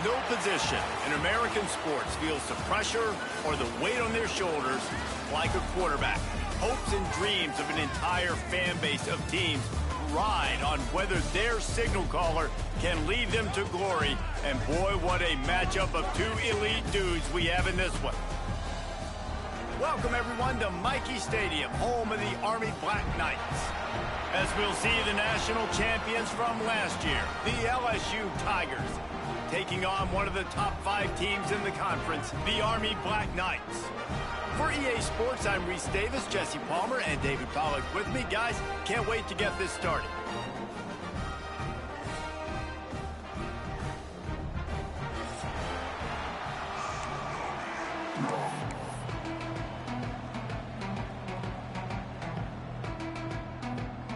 No position in American sports feels the pressure or the weight on their shoulders like a quarterback. Hopes and dreams of an entire fan base of teams ride on whether their signal caller can lead them to glory. And boy, what a matchup of two elite dudes we have in this one. Welcome, everyone, to Michie Stadium, home of the Army Black Knights. As we'll see the national champions from last year, the LSU Tigers, taking on one of the top 5 teams in the conference, the Army Black Knights. For EA Sports, I'm Reese Davis, Jesse Palmer, and David Pollack with me. Guys, can't wait to get this started.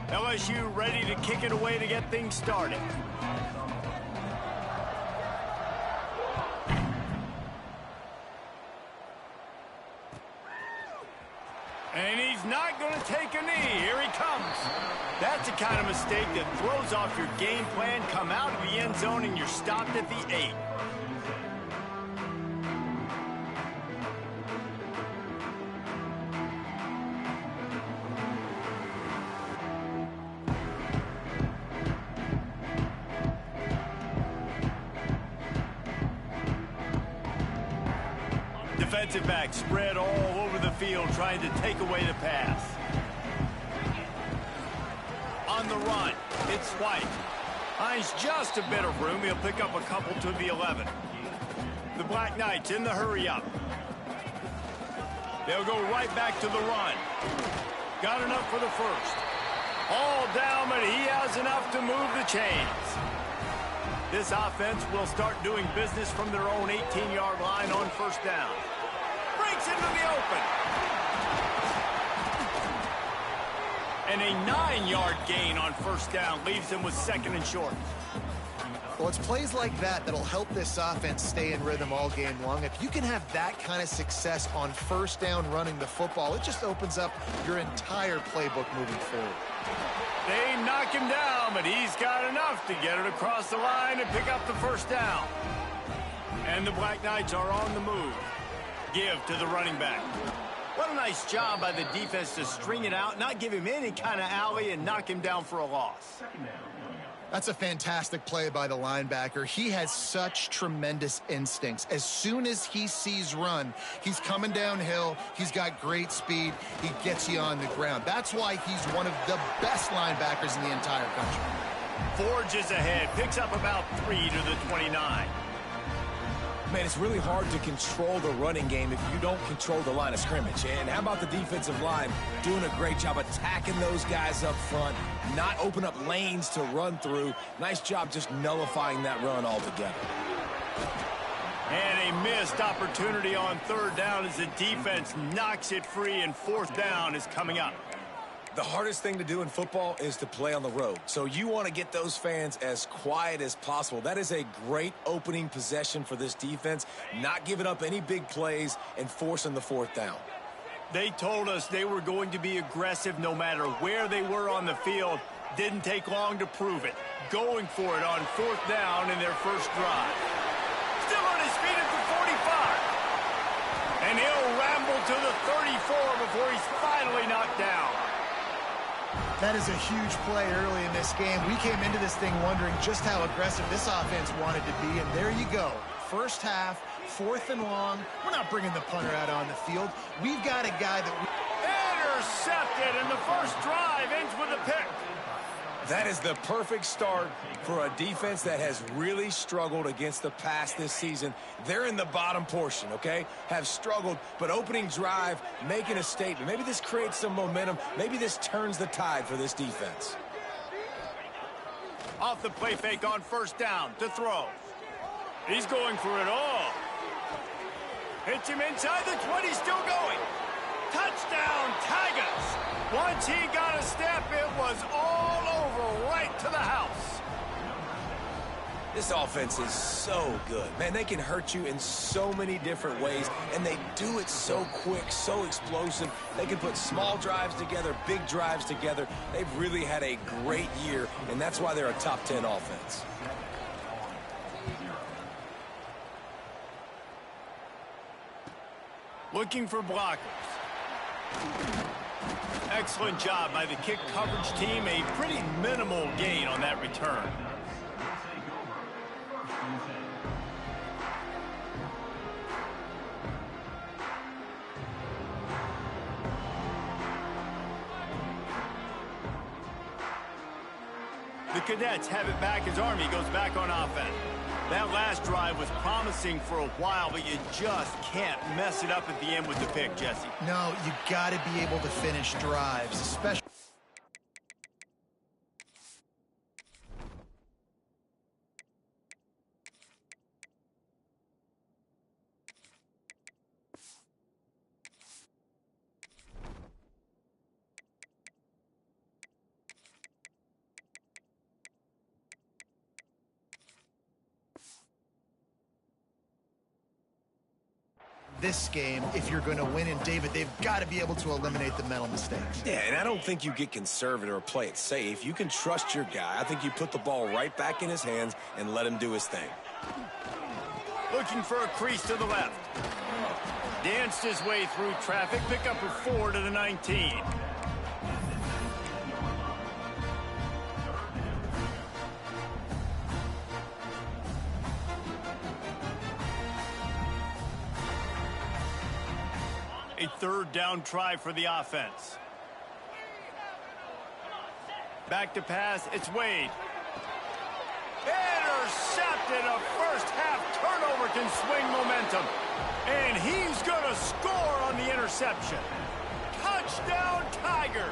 LSU ready to kick it away to get things started. And he's not going to take a knee. Here he comes. That's the kind of mistake that throws off your game plan. Come out of the end zone and you're stopped at the 8. Defensive back spread all over the field trying to take away the pass. On the run, it's White. Finds just a bit of room. He'll pick up a couple to the 11. The Black Knights in the hurry-up. They'll go right back to the run. Got enough for the first. All down, but he has enough to move the chains. This offense will start doing business from their own 18-yard line on first down. Breaks into the open. And a 9-yard gain on first down leaves them with 2nd and short. Well, it's plays like that that'll help this offense stay in rhythm all game long. If you can have that kind of success on first down running the football, it just opens up your entire playbook moving forward. They knock him down, but he's got enough to get it across the line and pick up the first down. And the Black Knights are on the move. Give to the running back. What a nice job by the defense to string it out, not give him any kind of alley, and knock him down for a loss. That's a fantastic play by the linebacker. He has such tremendous instincts. As soon as he sees run, he's coming downhill. He's got great speed. He gets you on the ground. That's why he's one of the best linebackers in the entire country. Forges ahead, picks up about 3 to the 29. Man, it's really hard to control the running game if you don't control the line of scrimmage. And how about the defensive line doing a great job attacking those guys up front, not open up lanes to run through. Nice job just nullifying that run altogether. And a missed opportunity on 3rd down as the defense knocks it free, and 4th down is coming up. The hardest thing to do in football is to play on the road. So you want to get those fans as quiet as possible. That is a great opening possession for this defense, not giving up any big plays and forcing the 4th down. They told us they were going to be aggressive no matter where they were on the field. Didn't take long to prove it. Going for it on 4th down in their first drive. Still on his feet at the 45. And he'll ramble to the 34 before he's finally knocked down. That is a huge play early in this game. We came into this thing wondering just how aggressive this offense wanted to be, and there you go. First half, 4th and long. We're not bringing the punter out on the field. We've got a guy that... Intercepted, and the first drive ends with a pick. That is the perfect start for a defense that has really struggled against the pass this season. They're in the bottom portion, okay? Have struggled, but opening drive, making a statement. Maybe this creates some momentum. Maybe this turns the tide for this defense. Off the play fake on first down to throw. He's going for it all. Hits him inside the 20, still going. Touchdown, Tigers! Once he got a step, it was all over, right to the house. This offense is so good. Man, they can hurt you in so many different ways, and they do it so quick, so explosive. They can put small drives together, big drives together. They've really had a great year, and that's why they're a top 10 offense. Looking for blockers. Excellent job by the kick coverage team. A pretty minimal gain on that return. The Cadets have it back as Army goes back on offense. That last drive was promising for a while, but you just can't mess it up at the end with the pick, Jesse. No, you got to be able to finish drives, especially. This game, if you're going to win, and David, they've got to be able to eliminate the mental mistakes. Yeah, and I don't think you get conservative or play it safe. You can trust your guy. I think you put the ball right back in his hands and let him do his thing. Looking for a crease to the left. Danced his way through traffic. Pick up a 4 to the 19. A third down try for the offense. Back to pass, it's Wade. Intercepted. A first half turnover can swing momentum. And he's going to score on the interception. Touchdown, Tigers.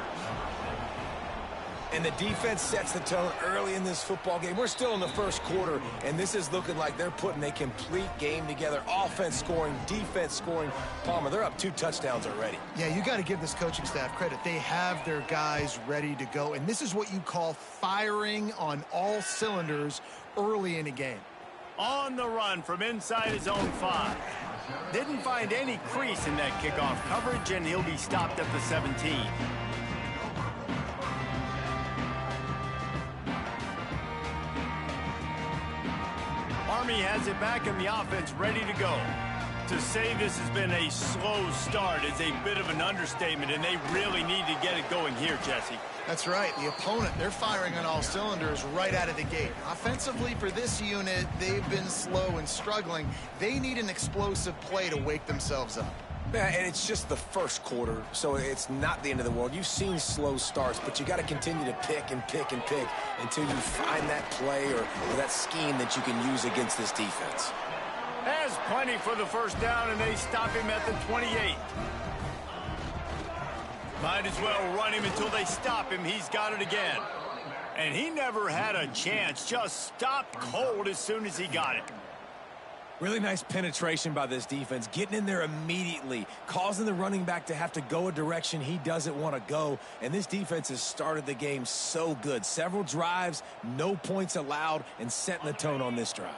And the defense sets the tone early in this football game. We're still in the first quarter, and this is looking like they're putting a complete game together. Offense scoring, defense scoring. Palmer, they're up 2 touchdowns already. Yeah, you got to give this coaching staff credit. They have their guys ready to go, and this is what you call firing on all cylinders early in a game. On the run from inside his own 5. Didn't find any crease in that kickoff coverage, and he'll be stopped at the 17. Army has it back in the offense ready to go. To say this has been a slow start is a bit of an understatement, and they really need to get it going here, Jesse. That's right. The opponent, they're firing on all cylinders right out of the gate. Offensively, for this unit, they've been slow and struggling. They need an explosive play to wake themselves up. Yeah, and it's just the first quarter, so it's not the end of the world. You've seen slow starts, but you got to continue to pick and pick and pick until you find that play or that scheme that you can use against this defense. Has plenty for the first down, and they stop him at the 28. Might as well run him until they stop him. He's got it again. And he never had a chance. Just stopped cold as soon as he got it. Really nice penetration by this defense, getting in there immediately, causing the running back to have to go a direction he doesn't want to go. And this defense has started the game so good. Several drives, no points allowed, and setting the tone on this drive.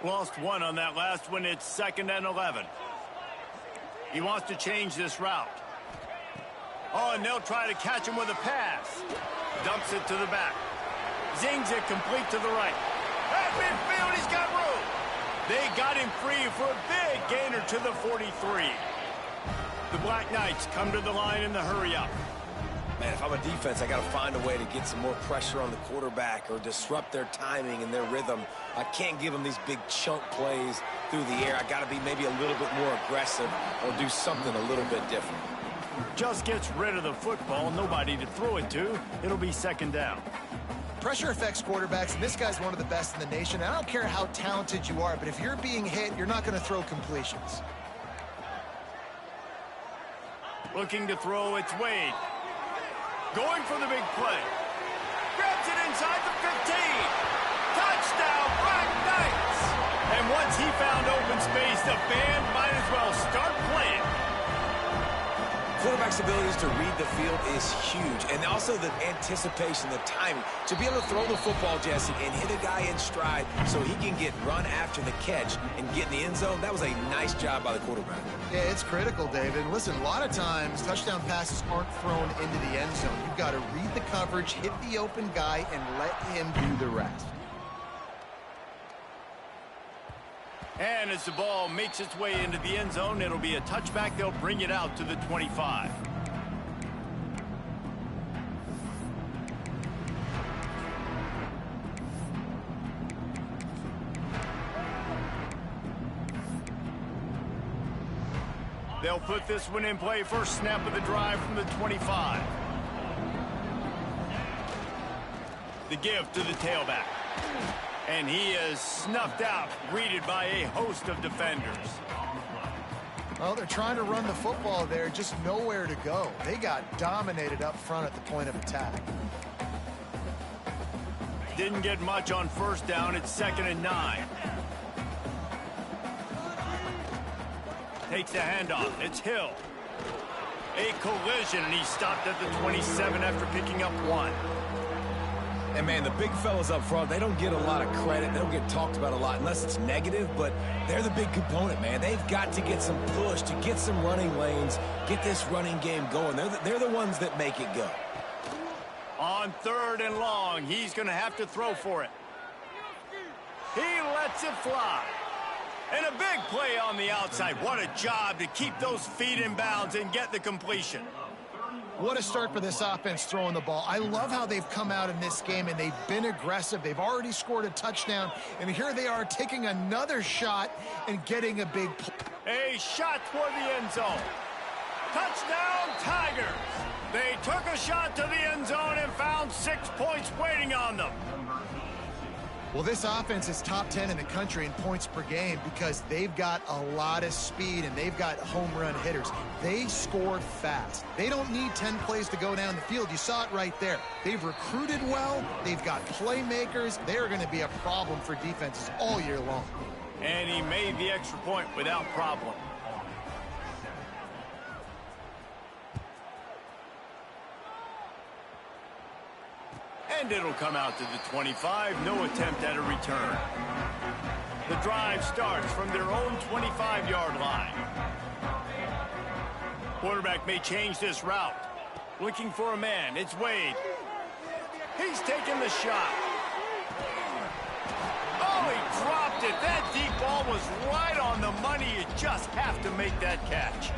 Lost 1 on that last one. It's 2nd and 11. He wants to change this route. Oh, and they'll try to catch him with a pass. Dumps it to the back. Zings it complete to the right. At midfield, he's got room. They got him free for a big gainer to the 43. The Black Knights come to the line in the hurry-up. Man, if I'm a defense, I got to find a way to get some more pressure on the quarterback or disrupt their timing and their rhythm. I can't give them these big chunk plays through the air. I got to be maybe a little bit more aggressive or do something a little bit different. Just gets rid of the football, nobody to throw it to. It'll be 2nd down. Pressure affects quarterbacks, and this guy's one of the best in the nation. I don't care how talented you are, but if you're being hit, you're not going to throw completions. Looking to throw, it's Wade. Going for the big play. Grabs it inside the 15. Touchdown, Black Knights! And once he found open space, the band might as well start playing. Quarterback's abilities to read the field is huge, and also the anticipation, the timing. To be able to throw the football, Jesse, and hit a guy in stride so he can get run after the catch and get in the end zone, that was a nice job by the quarterback. Yeah, it's critical, David. Listen, a lot of times touchdown passes aren't thrown into the end zone. You've got to read the coverage, hit the open guy, and let him do the rest. And as the ball makes its way into the end zone, it'll be a touchback. They'll bring it out to the 25. They'll put this one in play. First snap of the drive from the 25. The give to the tailback. And he is snuffed out, greeted by a host of defenders. Well, they're trying to run the football there, just nowhere to go. They got dominated up front at the point of attack. Didn't get much on first down. It's 2nd and 9. Takes the handoff. It's Hill. A collision, and he stopped at the 27 after picking up 1. And, man, the big fellas up front, they don't get a lot of credit. They don't get talked about a lot unless it's negative, but they're the big component, man. They've got to get some push, to get some running lanes, get this running game going. They're the ones that make it go. On 3rd and long, he's going to have to throw for it. He lets it fly. And a big play on the outside. What a job to keep those feet in bounds and get the completion. What a start for this offense throwing the ball. I love how they've come out in this game, and they've been aggressive. They've already scored a touchdown, and here they are taking another shot and getting a big play. A shot for the end zone. Touchdown, Tigers. They took a shot to the end zone and found 6 points waiting on them. Well, this offense is top 10 in the country in points per game because they've got a lot of speed and they've got home run hitters. They score fast. They don't need 10 plays to go down the field. You saw it right there. They've recruited well. They've got playmakers. They're going to be a problem for defenses all year long. And he made the extra point without problem. And it'll come out to the 25. No attempt at a return. The drive starts from their own 25-yard line. Quarterback may change this route. Looking for a man. It's Wade. He's taking the shot. Oh, he dropped it. That deep ball was right on the money. You just have to make that catch.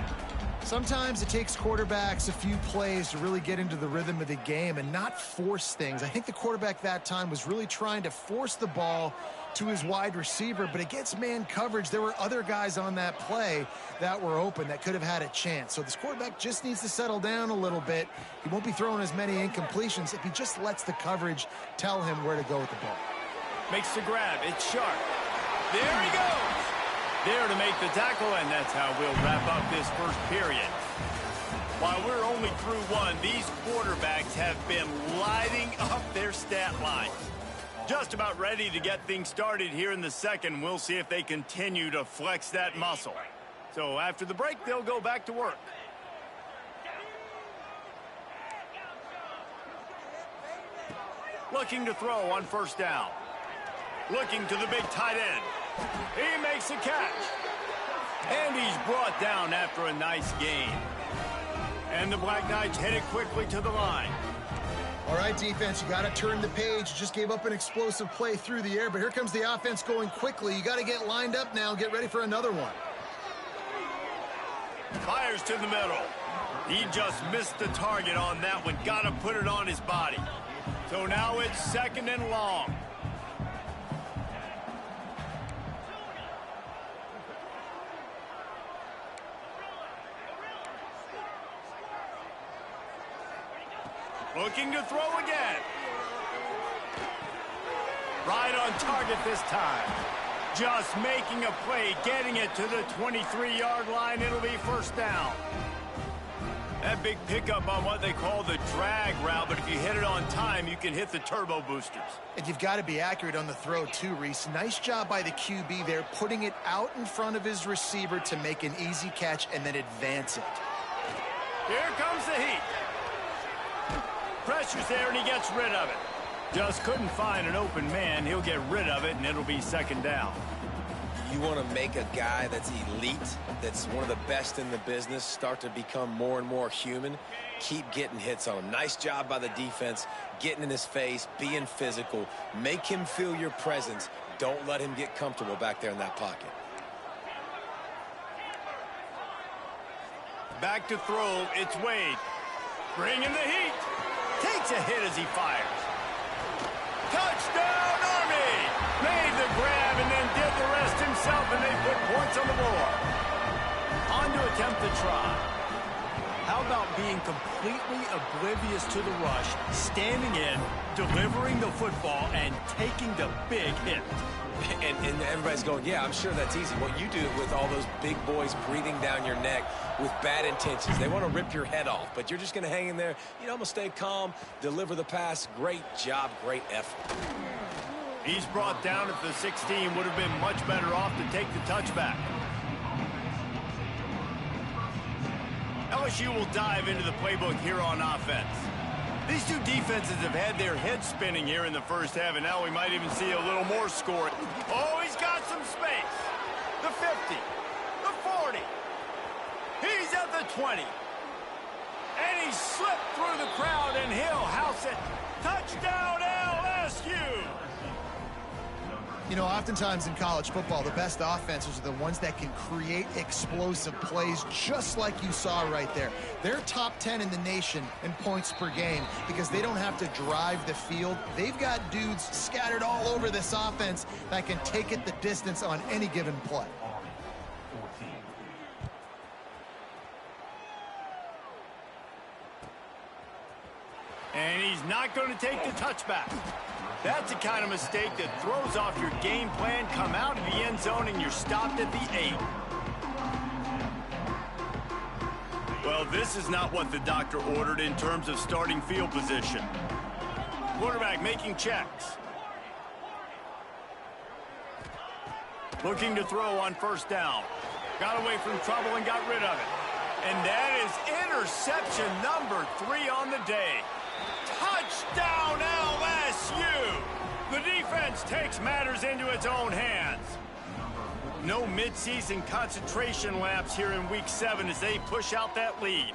Sometimes it takes quarterbacks a few plays to really get into the rhythm of the game and not force things. I think the quarterback that time was really trying to force the ball to his wide receiver, but against man coverage, there were other guys on that play that were open that could have had a chance. So this quarterback just needs to settle down a little bit. He won't be throwing as many incompletions if he just lets the coverage tell him where to go with the ball. Makes the grab. It's sharp. There he goes. There to make the tackle, and that's how we'll wrap up this first period. While we're only through one, these quarterbacks have been lighting up their stat line. Just about ready to get things started here in the second. We'll see if they continue to flex that muscle. So after the break, they'll go back to work. Looking to throw on first down. Looking to the big tight end. He makes a catch. And he's brought down after a nice gain. And the Black Knights headed quickly to the line. All right, defense, you got to turn the page. You just gave up an explosive play through the air, but here comes the offense going quickly. You got to get lined up now, get ready for another one. Fires to the middle. He just missed the target on that one. Got to put it on his body. So now it's 2nd and long. Looking to throw again. Right on target this time. Just making a play, getting it to the 23-yard line. It'll be first down. That big pickup on what they call the drag route, but if you hit it on time, you can hit the turbo boosters. And you've got to be accurate on the throw too, Reese. Nice job by the QB there, putting it out in front of his receiver to make an easy catch and then advance it. Here comes the heat. Pressure's there, and he gets rid of it. Just couldn't find an open man. He'll get rid of it, and it'll be 2nd down. You want to make a guy that's elite, that's one of the best in the business, start to become more and more human. Keep getting hits on him. Nice job by the defense, getting in his face, being physical. Make him feel your presence. Don't let him get comfortable back there in that pocket. Back to throw, it's Wade. Bringing the heat. Takes a hit as he fires. Touchdown, Army! Made the grab and then did the rest himself, and they put points on the board. On to attempt the try. How about being completely oblivious to the rush, standing in, delivering the football, and taking the big hit? And everybody's going, yeah, I'm sure that's easy. Well, you do it with all those big boys breathing down your neck with bad intentions. They want to rip your head off, but you're just going to hang in there. You know, I'm going to stay calm, deliver the pass. Great job, great effort. He's brought down at the 16. Would have been much better off to take the touchback. LSU will dive into the playbook here on offense. These two defenses have had their heads spinning here in the first half, and now we might even see a little more scoring. Oh, he's got some space. The 50, the 40. He's at the 20. And he slipped through the crowd, and he'll house it. Touchdown, LSU! You know, oftentimes in college football, the best offenses are the ones that can create explosive plays, just like you saw right there. They're top 10 in the nation in points per game because they don't have to drive the field. They've got dudes scattered all over this offense that can take it the distance on any given play. And he's not going to take the touchback. That's the kind of mistake that throws off your game plan. Come out of the end zone and you're stopped at the 8. Well, this is not what the doctor ordered in terms of starting field position. Quarterback making checks. Looking to throw on first down. Got away from trouble and got rid of it. And that is interception number 3 on the day. Touchdown, LSU! The defense takes matters into its own hands. No midseason concentration laps here in Week 7 as they push out that lead.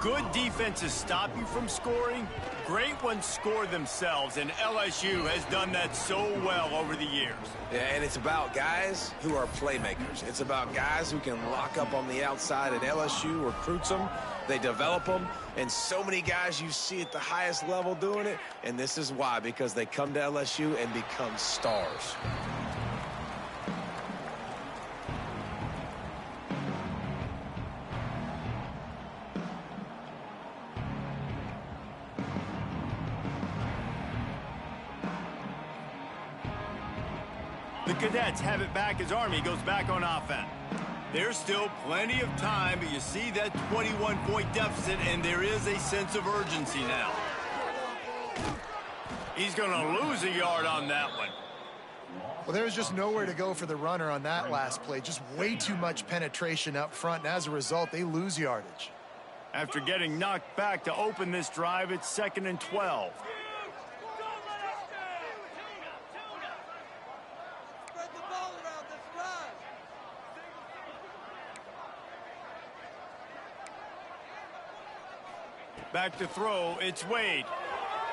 Good defenses stop you from scoring. Great ones score themselves, and LSU has done that so well over the years. Yeah, and it's about guys who are playmakers. It's about guys who can lock up on the outside, and LSU recruits them. They develop them, and so many guys you see at the highest level doing it, and this is why, because they come to LSU and become stars. The Cadets have it back as Army goes back on offense. There's still plenty of time, but you see that 21-point deficit, and there is a sense of urgency now. He's going to lose a yard on that one. Well, there's just nowhere to go for the runner on that last play. Just way too much penetration up front, and as a result, they lose yardage. After getting knocked back to open this drive, it's 2nd and 12. Back to throw, it's Wade.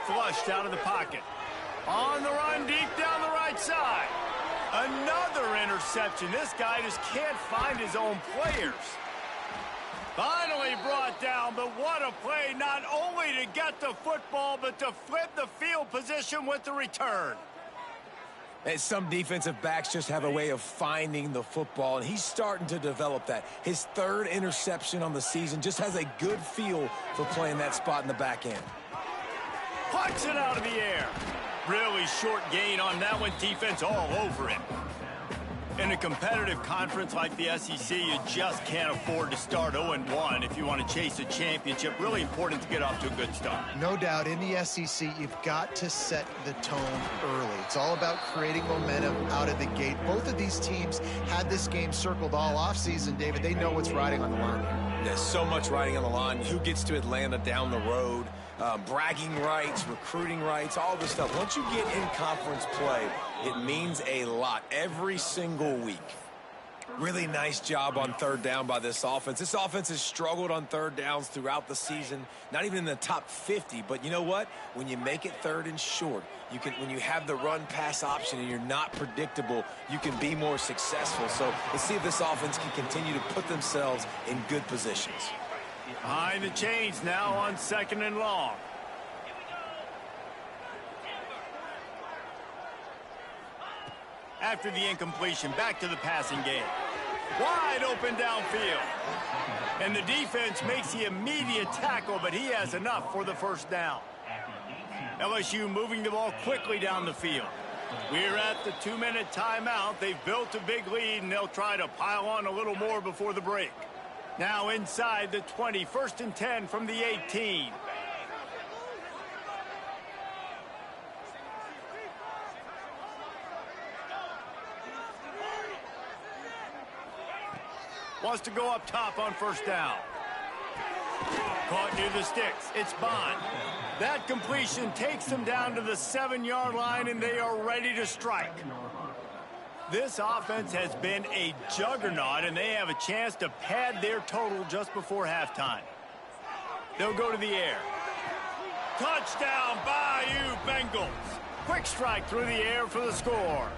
Flushed out of the pocket. On the run, deep down the right side. Another interception. This guy just can't find his own players. Finally brought down, but what a play, not only to get the football, but to flip the field position with the return. And some defensive backs just have a way of finding the football, and he's starting to develop that. His 3rd interception on the season, just has a good feel for playing that spot in the back end. Puts it out of the air. Really short gain on that one. Defense all over it. In a competitive conference like the SEC, you just can't afford to start 0-1 if you want to chase a championship. Really important to get off to a good start. No doubt, in the SEC, you've got to set the tone early. It's all about creating momentum out of the gate. Both of these teams had this game circled all offseason, David. They know what's riding on the line here. There's so much riding on the line. Who gets to Atlanta down the road? Bragging rights, recruiting rights, all this stuff. Once you get in conference play, it means a lot every single week. Really nice job on third down by this offense. This offense has struggled on third downs throughout the season, not even in the top 50. But you know what? When you make it third and short, when you have the run-pass option and you're not predictable, you can be more successful. So let's see if this offense can continue to put themselves in good positions. Behind the chains now on 2nd and long. After the incompletion, back to the passing game. Wide open downfield. And the defense makes the immediate tackle, but he has enough for the first down. LSU moving the ball quickly down the field. We're at the 2-minute timeout. They've built a big lead, and they'll try to pile on a little more before the break. Now inside the 20, 1st and 10 from the 18. Wants to go up top on first down. Caught near the sticks. It's Bond. That completion takes them down to the 7-yard line, and they are ready to strike. This offense has been a juggernaut, and they have a chance to pad their total just before halftime. They'll go to the air. Touchdown, Bayou Bengals. Quick strike through the air for the score.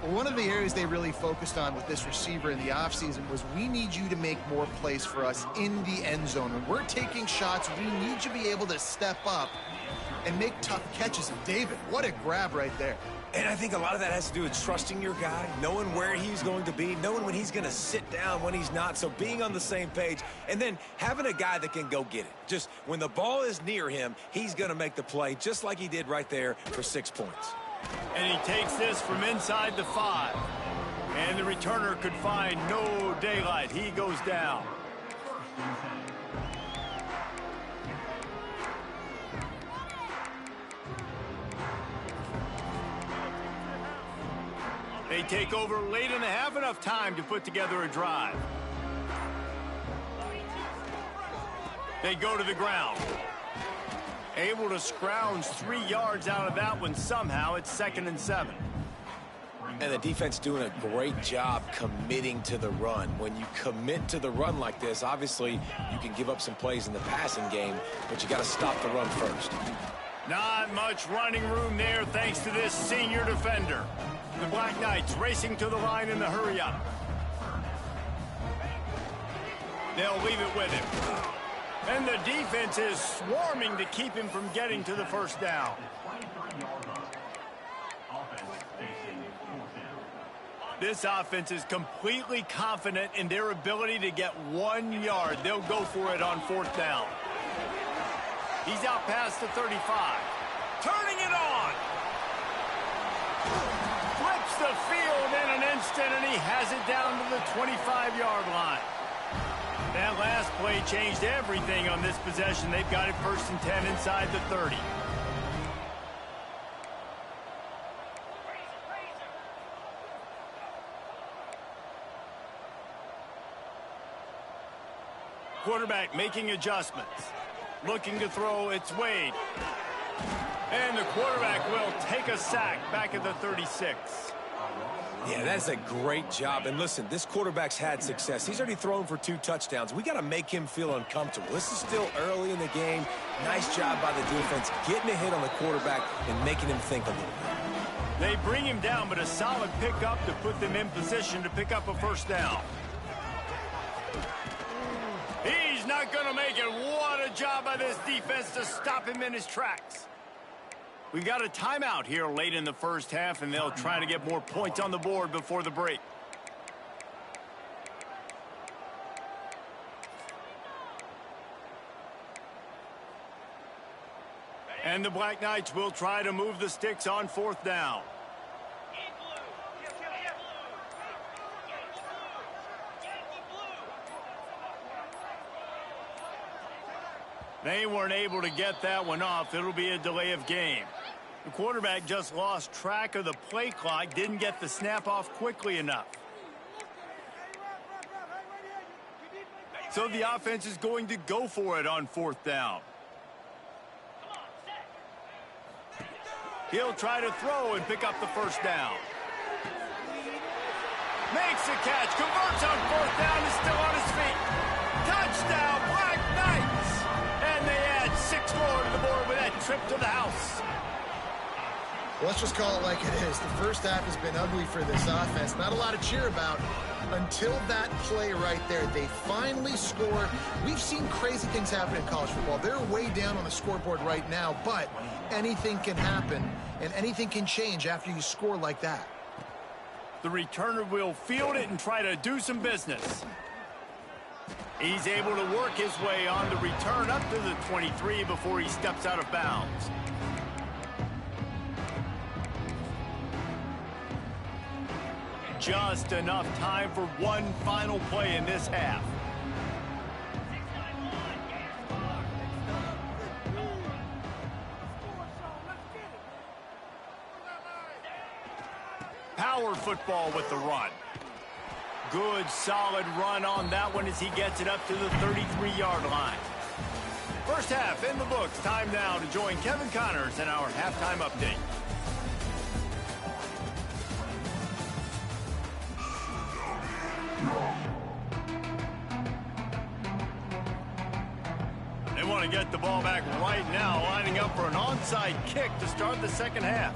One of the areas they really focused on with this receiver in the offseason was we need you to make more plays for us in the end zone. When we're taking shots, we need you to be able to step up and make tough catches. And David, what a grab right there. And I think a lot of that has to do with trusting your guy, knowing where he's going to be, knowing when he's going to sit down, when he's not. So being on the same page, and then having a guy that can go get it. Just when the ball is near him, he's going to make the play, just like he did right there for 6 points. And he takes this from inside the 5. And the returner could find no daylight. He goes down. They take over late and they have enough time to put together a drive. They go to the ground. Able to scrounge 3 yards out of that one somehow. It's 2nd and 7. And the defense doing a great job committing to the run. When you commit to the run like this, obviously you can give up some plays in the passing game, but you got to stop the run first. Not much running room there thanks to this senior defender. The Black Knights racing to the line in the hurry-up. They'll leave it with him. And the defense is swarming to keep him from getting to the first down. This offense is completely confident in their ability to get 1 yard. They'll go for it on 4th down. He's out past the 35. Turning it on. Flips the field in an instant, and he has it down to the 25-yard line. That last play changed everything on this possession. They've got it 1st and 10 inside the 30. Quarterback making adjustments. Looking to throw. It's Wade. And the quarterback will take a sack back at the 36. Yeah, that's a great job. And listen, this quarterback's had success. He's already thrown for 2 touchdowns. We got to make him feel uncomfortable. This is still early in the game. Nice job by the defense, getting a hit on the quarterback and making him think a little bit. They bring him down, but a solid pickup to put them in position to pick up a first down. He's not going to make it. What a job by this defense to stop him in his tracks. We've got a timeout here late in the first half, and they'll try to get more points on the board before the break. And the Black Knights will try to move the sticks on 4th down. They weren't able to get that one off. It'll be a delay of game. The quarterback just lost track of the play clock, didn't get the snap off quickly enough. So the offense is going to go for it on 4th down. He'll try to throw and pick up the first down. Makes the catch, converts on fourth down, is still on his feet. Touchdown, Black Knights! And they add 6 more to the board with that trip to the house. Let's just call it like it is. The first half has been ugly for this offense. Not a lot to cheer about until that play right there. They finally score. We've seen crazy things happen in college football. They're way down on the scoreboard right now, but anything can happen, and anything can change after you score like that. The returner will field it and try to do some business. He's able to work his way on the return up to the 23 before he steps out of bounds. Just enough time for one final play in this half. Power football with the run. Good, solid run on that one as he gets it up to the 33-yard line. First half in the books. Time now to join Kevin Connors in our halftime update. They want to get the ball back right now, lining up for an onside kick to start the second half.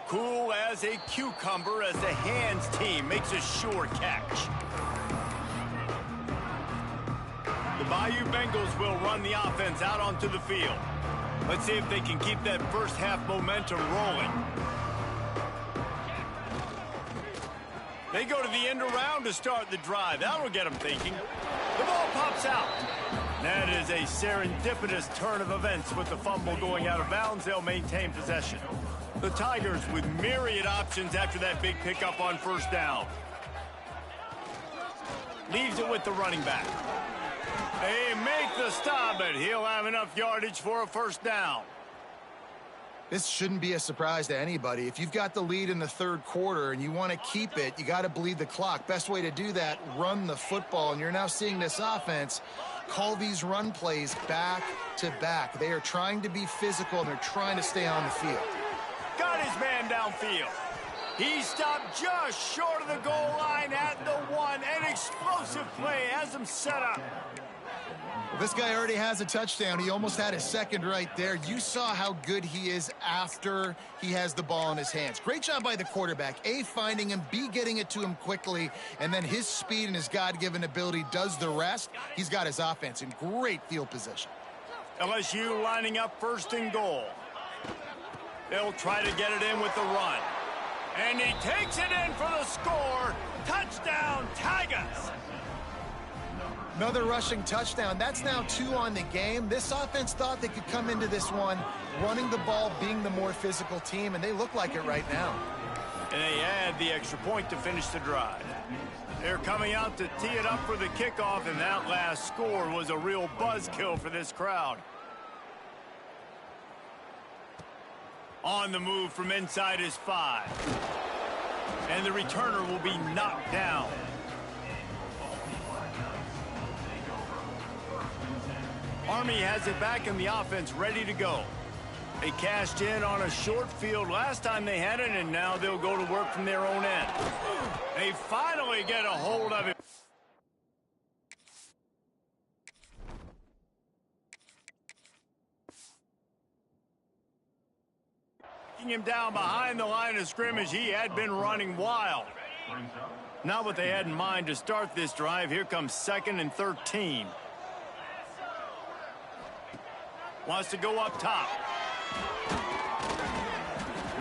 Cool as a cucumber as the hands team makes a sure catch. The Bayou Bengals will run the offense out onto the field. Let's see if they can keep that first half momentum rolling. They go to the end around to start the drive. That'll get them thinking. The ball pops out. That is a serendipitous turn of events with the fumble going out of bounds. They'll maintain possession. The Tigers with myriad options after that big pickup on first down. Leaves it with the running back. They make the stop, but he'll have enough yardage for a first down. This shouldn't be a surprise to anybody. If you've got the lead in the third quarter and you want to keep it, you got to bleed the clock. Best way to do that, run the football. And you're now seeing this offense call these run plays back to back. They are trying to be physical, and they're trying to stay on the field. Got his man downfield. He stopped just short of the goal line at the 1. An explosive play has him set up. Well, this guy already has a touchdown. He almost had his second right there. You saw how good he is after he has the ball in his hands. Great job by the quarterback. A, finding him, B, getting it to him quickly, and then his speed and his God-given ability does the rest. He's got his offense in great field position. LSU lining up first and goal. They'll try to get it in with the run. And he takes it in for the score. Touchdown, Tigers. Another rushing touchdown. That's now 2 on the game. This offense thought they could come into this one running the ball, being the more physical team, and they look like it right now. And they add the extra point to finish the drive. They're coming out to tee it up for the kickoff, and that last score was a real buzzkill for this crowd. On the move from inside his 5. And the returner will be knocked down. Army has it back in the offense, ready to go. They cashed in on a short field last time they had it, and now they'll go to work from their own end. They finally get a hold of it. Him down behind the line of scrimmage. He had been running wild. Not what they had in mind to start this drive. Here comes 2nd and 13. Wants to go up top.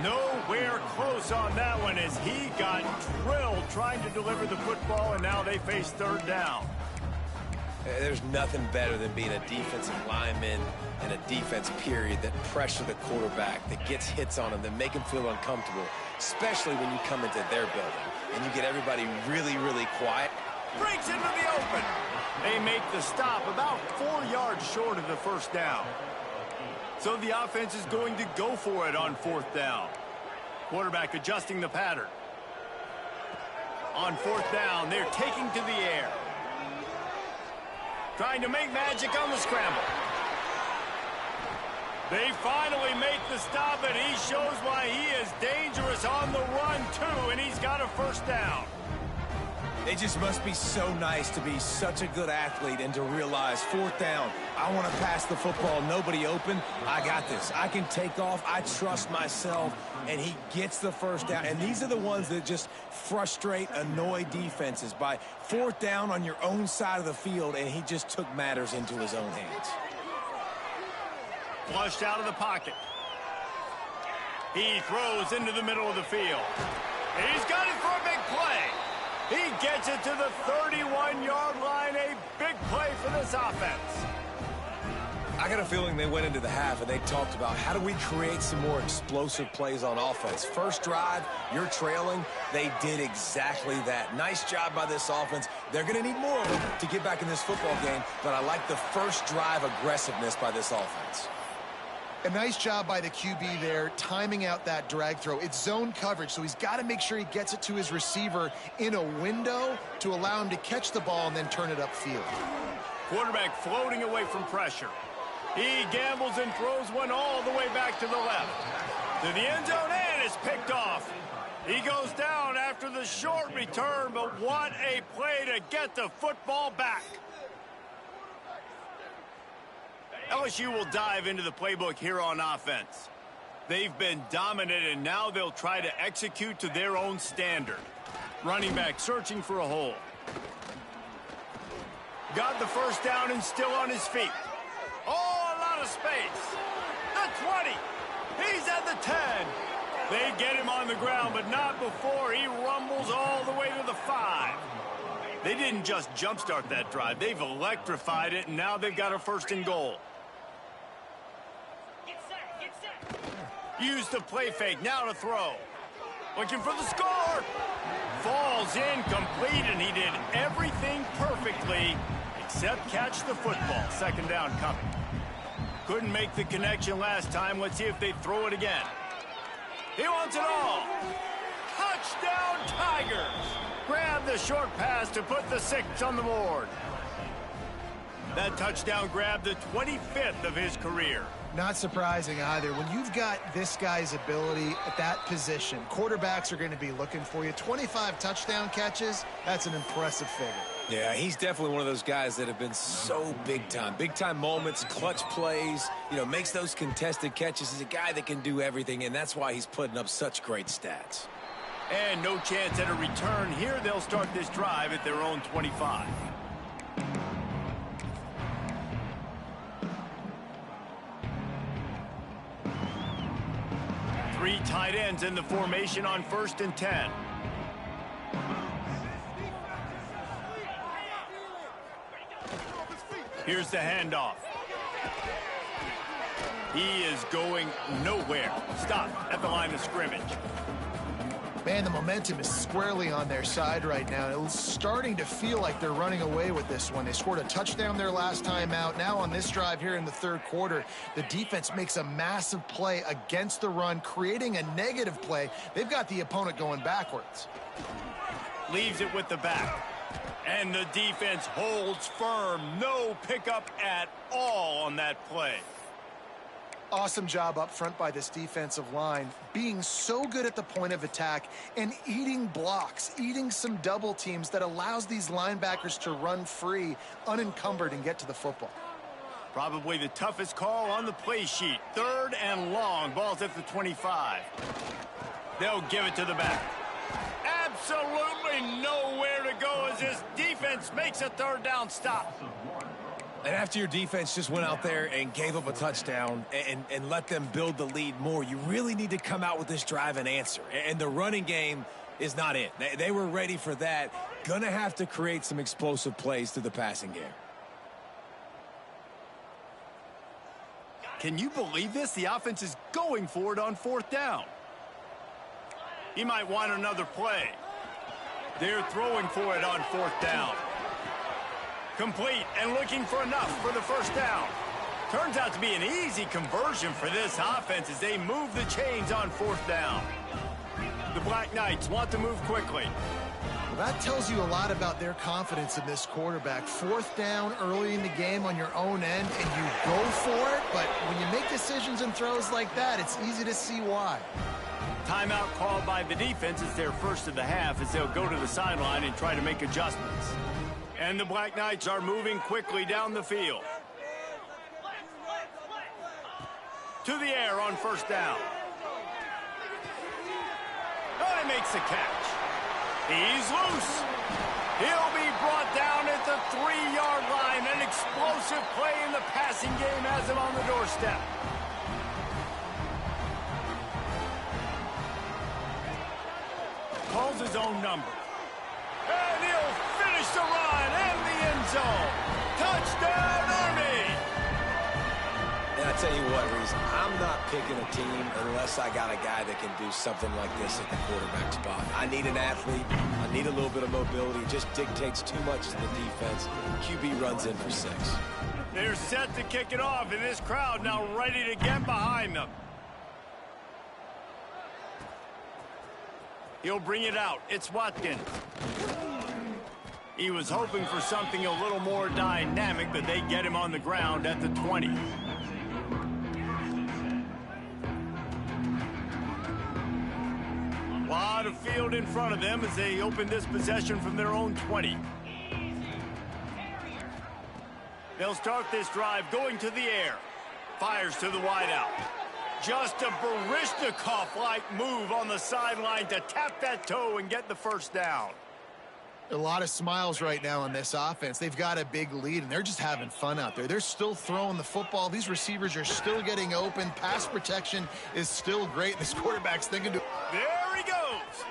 Nowhere close on that one as he got drilled trying to deliver the football, and now they face third down. There's nothing better than being a defensive lineman and a defense period that pressure the quarterback, that gets hits on him, that make him feel uncomfortable, especially when you come into their building and you get everybody really, really quiet. Breaks into the open. They make the stop about 4 yards short of the first down. So the offense is going to go for it on 4th down. Quarterback adjusting the pattern. On 4th down, they're taking to the air. Trying to make magic on the scramble. They finally make the stop, and he shows why he is dangerous dangerous on the run, too, and he's got a first down. It just must be so nice to be such a good athlete and to realize 4th down, I want to pass the football, nobody open, I got this. I can take off, I trust myself, and he gets the first down. And these are the ones that just frustrate, annoy defenses by 4th down on your own side of the field, and he just took matters into his own hands. Flushed out of the pocket. He throws into the middle of the field. He's got it for a big play. He gets it to the 31-yard line. A big play for this offense. I got a feeling they went into the half and they talked about how do we create some more explosive plays on offense. First drive, you're trailing. They did exactly that. Nice job by this offense. They're going to need more of them to get back in this football game, but I like the first drive aggressiveness by this offense. A nice job by the QB there, timing out that drag throw. It's zone coverage, so he's got to make sure he gets it to his receiver in a window to allow him to catch the ball and then turn it upfield. Quarterback floating away from pressure. He gambles and throws one all the way back to the left. To the end zone, and it's picked off. He goes down after the short return, but what a play to get the football back. LSU will dive into the playbook here on offense. They've been dominant, and now they'll try to execute to their own standard. Running back searching for a hole. Got the first down and still on his feet. Oh, a lot of space. The 20. He's at the 10. They get him on the ground, but not before he rumbles all the way to the 5. They didn't just jumpstart that drive. They've electrified it, and now they've got a 1st and goal. Use the play fake, now to throw. Looking for the score. Falls incomplete, and he did everything perfectly except catch the football. 2nd down coming. Couldn't make the connection last time. Let's see if they throw it again. He wants it all. Touchdown, Tigers. Grab the short pass to put the 6 on the board. That touchdown grabbed the 25th of his career. Not surprising either. When you've got this guy's ability at that position, quarterbacks are going to be looking for you. 25 touchdown catches, that's an impressive figure. Yeah, he's definitely one of those guys that have been so big time. Big time moments, clutch plays, makes those contested catches. He's a guy that can do everything, and that's why he's putting up such great stats. And no chance at a return here. They'll start this drive at their own 25. Three tight ends in the formation on 1st and 10. Here's the handoff. He is going nowhere. Stop at the line of scrimmage. Man, the momentum is squarely on their side right now. It's starting to feel like they're running away with this one. They scored a touchdown their last time out. Now on this drive here in the 3rd quarter, the defense makes a massive play against the run, creating a negative play. They've got the opponent going backwards. Leaves it with the back. And the defense holds firm. No pickup at all on that play. Awesome job up front by this defensive line, being so good at the point of attack and eating blocks, eating some double teams that allows these linebackers to run free, unencumbered, and get to the football. Probably the toughest call on the play sheet. 3rd and long. Ball's at the 25. They'll give it to the back. Absolutely nowhere to go as this defense makes a 3rd down stop. And after your defense just went out there and gave up a touchdown and let them build the lead more, you really need to come out with this drive and answer. And the running game is not it. They were ready for that. Gonna have to create some explosive plays through the passing game. Can you believe this? The offense is going for it on 4th down. He might want another play. They're throwing for it on 4th down. Complete and looking for enough for the 1st down. Turns out to be an easy conversion for this offense as they move the chains on 4th down. The Black Knights want to move quickly. Well, that tells you a lot about their confidence in this quarterback. Fourth down early in the game on your own end, and you go for it, but when you make decisions and throws like that, it's easy to see why. Timeout called by the defense is their first of the half as they'll go to the sideline and try to make adjustments. And the Black Knights are moving quickly down the field. To the air on first down. Oh, he makes the catch. He's loose. He'll be brought down at the 3-yard line. An explosive play in the passing game has him on the doorstep. Calls his own number. And he'll finish the run in the end zone. Touchdown, Army! And I tell you what, Reese, I'm not picking a team unless I got a guy that can do something like this at the quarterback spot. I need an athlete. I need a little bit of mobility. It just dictates too much to the defense. QB runs in for 6. They're set to kick it off, and this crowd now ready to get behind them. He'll bring it out. It's Watkins. He was hoping for something a little more dynamic, but they get him on the ground at the 20. A lot of field in front of them as they open this possession from their own 20. They'll start this drive going to the air. Fires to the wideout. Just a Baryshnikov-like move on the sideline to tap that toe and get the first down. A lot of smiles right now on this offense. They've got a big lead, and they're just having fun out there. They're still throwing the football. These receivers are still getting open. Pass protection is still great. This quarterback's thinking to... There he goes.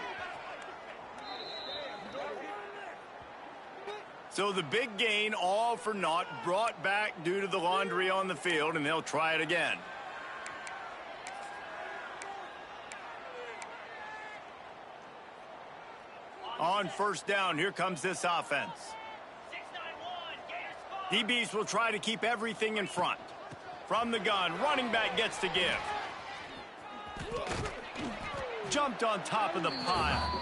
So the big gain, all for naught, brought back due to the laundry on the field, and they'll try it again. On first down, here comes this offense. DBs will try to keep everything in front. From the gun, running back gets to give. Jumped on top of the pile.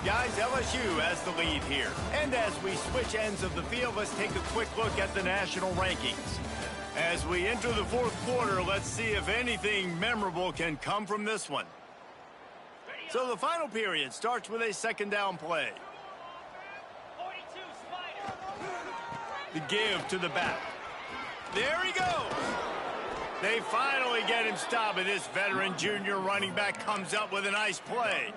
Guys, LSU has the lead here. And as we switch ends of the field, let's take a quick look at the national rankings. As we enter the fourth quarter, let's see if anything memorable can come from this one. So the final period starts with a second down play. The give to the back. There he goes. They finally get him stopped, and this veteran junior running back comes up with a nice play.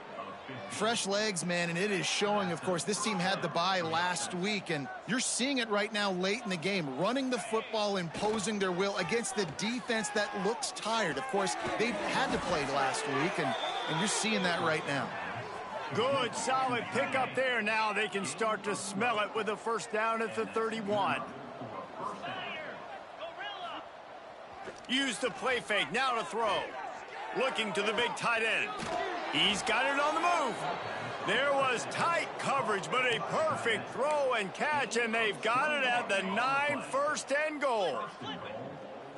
Fresh legs, man, and it is showing, of course. This team had the bye last week, and you're seeing it right now late in the game, running the football, imposing their will against the defense that looks tired. Of course, they had to play last week, and you're seeing that right now. Good, solid pickup there. Now they can start to smell it with a first down at the 31. Use the play fake, now to throw. Looking to the big tight end. He's got it on the move. There was tight coverage, but a perfect throw and catch, and they've got it at the 9, first and goal.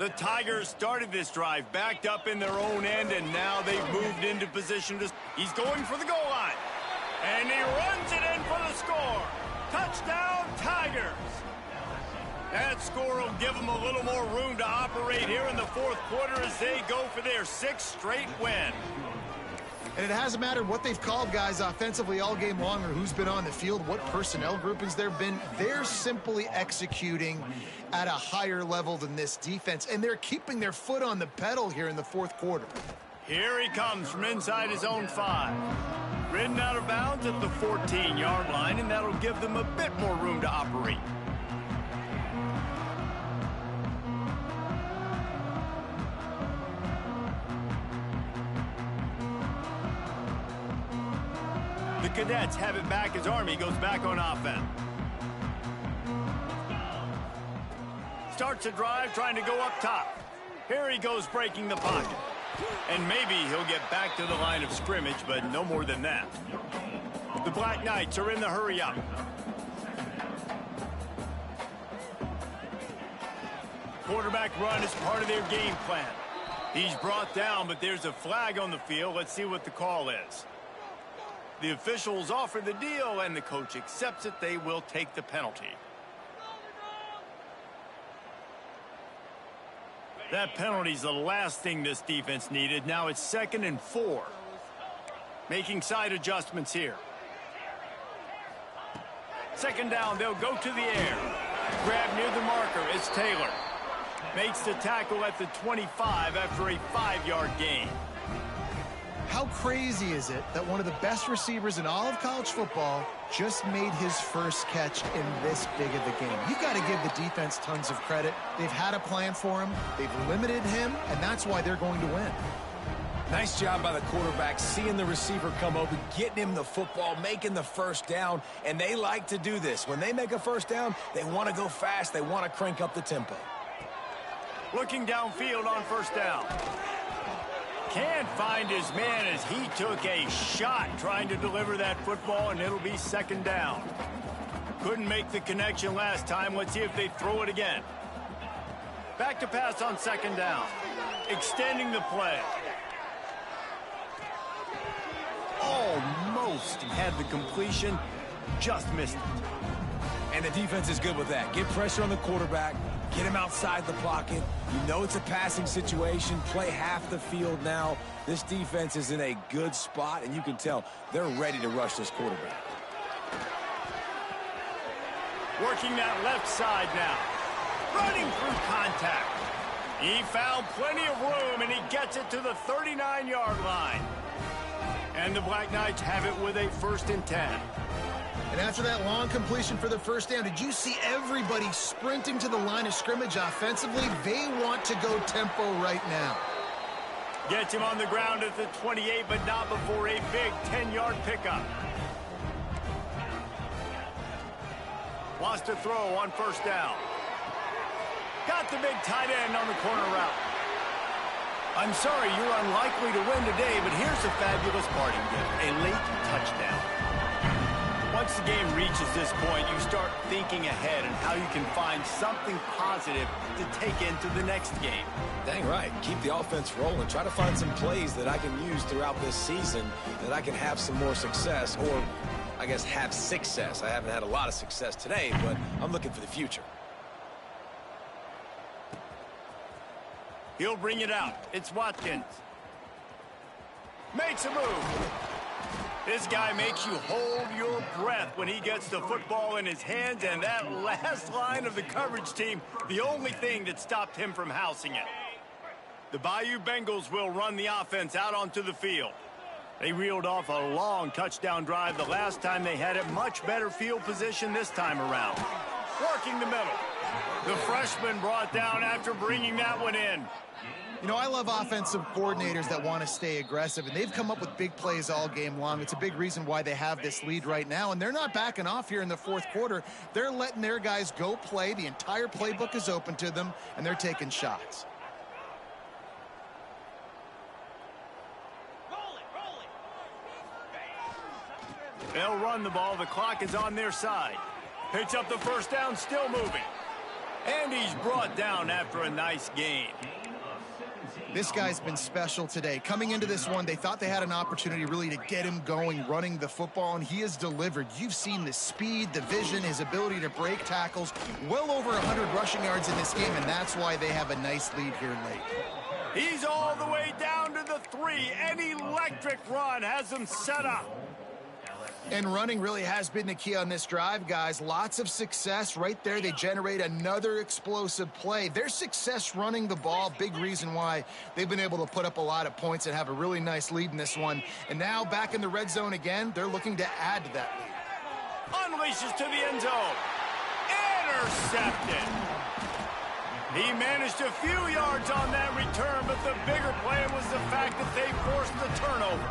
The Tigers started this drive, backed up in their own end, and now they've moved into position to... He's going for the goal line. And he runs it in for the score. Touchdown, Tigers. That score will give them a little more room to operate here in the fourth quarter as they go for their 6th straight win. And it hasn't mattered what they've called, guys, offensively all game long or who's been on the field, what personnel groupings there have been. They're simply executing at a higher level than this defense, and they're keeping their foot on the pedal here in the fourth quarter. Here he comes from inside his own 5. Ridden out of bounds at the 14-yard line, and that'll give them a bit more room to operate. The Cadets have it back as Army goes back on offense. Starts a drive trying to go up top. Here he goes breaking the pocket. And maybe he'll get back to the line of scrimmage, but no more than that. The Black Knights are in the hurry up. quarterback run is part of their game plan. He's brought down, but there's a flag on the field. Let's see what the call is. The officials offer the deal, and the coach accepts it. They will take the penalty. That penalty's the last thing this defense needed. Now it's 2nd and 4. Making side adjustments here. 2nd down, they'll go to the air. Grab near the marker, it's Taylor. Makes the tackle at the 25 after a 5-yard gain. How crazy is it that one of the best receivers in all of college football just made his first catch in this big of a game? You've got to give the defense tons of credit. They've had a plan for him. They've limited him, and that's why they're going to win. Nice job by the quarterback, seeing the receiver come open, getting him the football, making the first down, and they like to do this. When they make a first down, they want to go fast. They want to crank up the tempo. Looking downfield on 1st down. Can't find his man as he took a shot trying to deliver that football, and it'll be 2nd down. Couldn't make the connection last time. Let's see if they throw it again. Back to pass on 2nd down. Extending the play. Almost had the completion. Just missed it. And the defense is good with that. Get pressure on the quarterback. Get him outside the pocket. You know it's a passing situation. Play half the field now. This defense is in a good spot, and you can tell they're ready to rush this quarterback. Working that left side now. Running through contact. He found plenty of room, and he gets it to the 39-yard line. And the Black Knights have it with a 1st and 10. And after that long completion for the 1st down, did you see everybody sprinting to the line of scrimmage offensively? They want to go tempo right now. Gets him on the ground at the 28, but not before a big 10-yard pickup. Lost a throw on 1st down. Got the big tight end on the corner route. I'm sorry, you're unlikely to win today, but here's a fabulous parting gift, a late touchdown. Once the game reaches this point, you start thinking ahead and how you can find something positive to take into the next game. Dang right. Keep the offense rolling. Try to find some plays that I can use throughout this season that I can have some more success, or I guess have success. I haven't had a lot of success today, but I'm looking for the future. He'll bring it out. It's Watkins. Makes a move. This guy makes you hold your breath when he gets the football in his hands, and that last line of the coverage team, the only thing that stopped him from housing it. The Bayou Bengals will run the offense out onto the field. They reeled off a long touchdown drive the last time they had it. Much better field position this time around. Working the middle. The freshman brought down after bringing that one in. You know, I love offensive coordinators that want to stay aggressive, and they've come up with big plays all game long. It's a big reason why they have this lead right now, and they're not backing off here in the 4th quarter. They're letting their guys go play. The entire playbook is open to them, and they're taking shots. They'll run the ball. The clock is on their side. Picks up the 1st down, still moving. And he's brought down after a nice gain. This guy's been special today. Coming into this one, they thought they had an opportunity really to get him going, running the football, and he has delivered. You've seen the speed, the vision, his ability to break tackles. Well over 100 rushing yards in this game, and that's why they have a nice lead here late. He's all the way down to the 3. An electric run has him set up. And running really has been the key on this drive, guys. Lots of success right there. They generate another explosive play. Their success running the ball, big reason why they've been able to put up a lot of points and have a really nice lead in this one. And now back in the red zone again, they're looking to add to that lead. Unleashes to the end zone. Intercepted. He managed a few yards on that return, but the bigger play was the fact that they forced the turnover.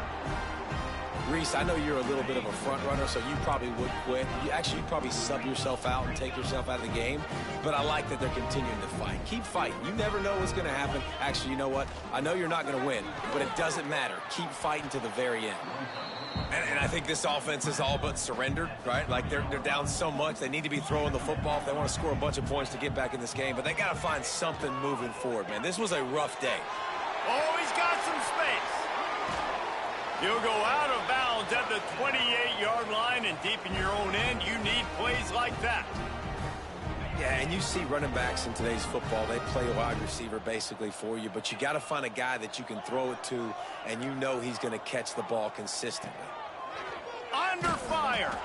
Reese, I know you're a little bit of a front runner, so you probably would quit. You'd probably sub yourself out and take yourself out of the game. But I like that they're continuing to fight. Keep fighting. You never know what's going to happen. Actually, you know what? I know you're not going to win, but it doesn't matter. Keep fighting to the very end. And I think this offense is all but surrendered, right? Like they're down so much. They need to be throwing the football if they want to score a bunch of points to get back in this game. But they got to find something moving forward, man. This was a rough day. Oh, he's got some space. He'll go out of bounds at the 28-yard line, and deep in your own end, you need plays like that. Yeah, and you see running backs in today's football, they play wide receiver basically for you, but you got to find a guy that you can throw it to, and you know he's going to catch the ball consistently. Under fire.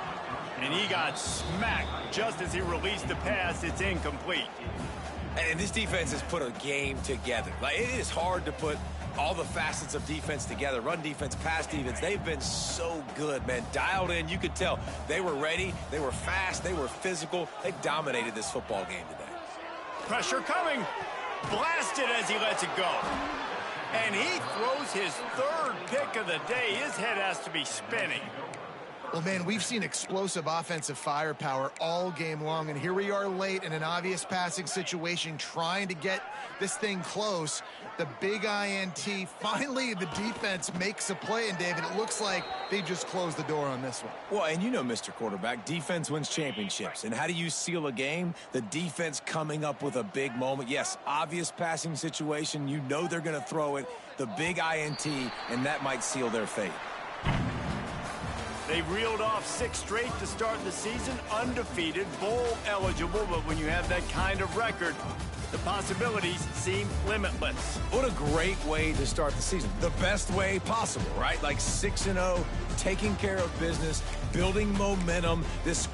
And he got smacked just as he released the pass. It's incomplete. And this defense has put a game together. Like, it is hard to put all the facets of defense together. Run defense, pass defense. They've been so good, man. Dialed in. You could tell they were ready. They were fast. They were physical. They dominated this football game today. Pressure coming. Blasted as he lets it go. And he throws his third pick of the day. His head has to be spinning. Well, man, we've seen explosive offensive firepower all game long, and here we are late in an obvious passing situation trying to get this thing close. The big INT, finally the defense makes a play, and David, it looks like they just closed the door on this one. Well, and you know, Mr. Quarterback, defense wins championships. And how do you seal a game? The defense coming up with a big moment. Yes, obvious passing situation. You know they're going to throw it. The big INT, and that might seal their fate. They reeled off 6 straight to start the season, undefeated, bowl eligible, but when you have that kind of record, the possibilities seem limitless. What a great way to start the season. The best way possible, right? Like 6-0, taking care of business, building momentum. This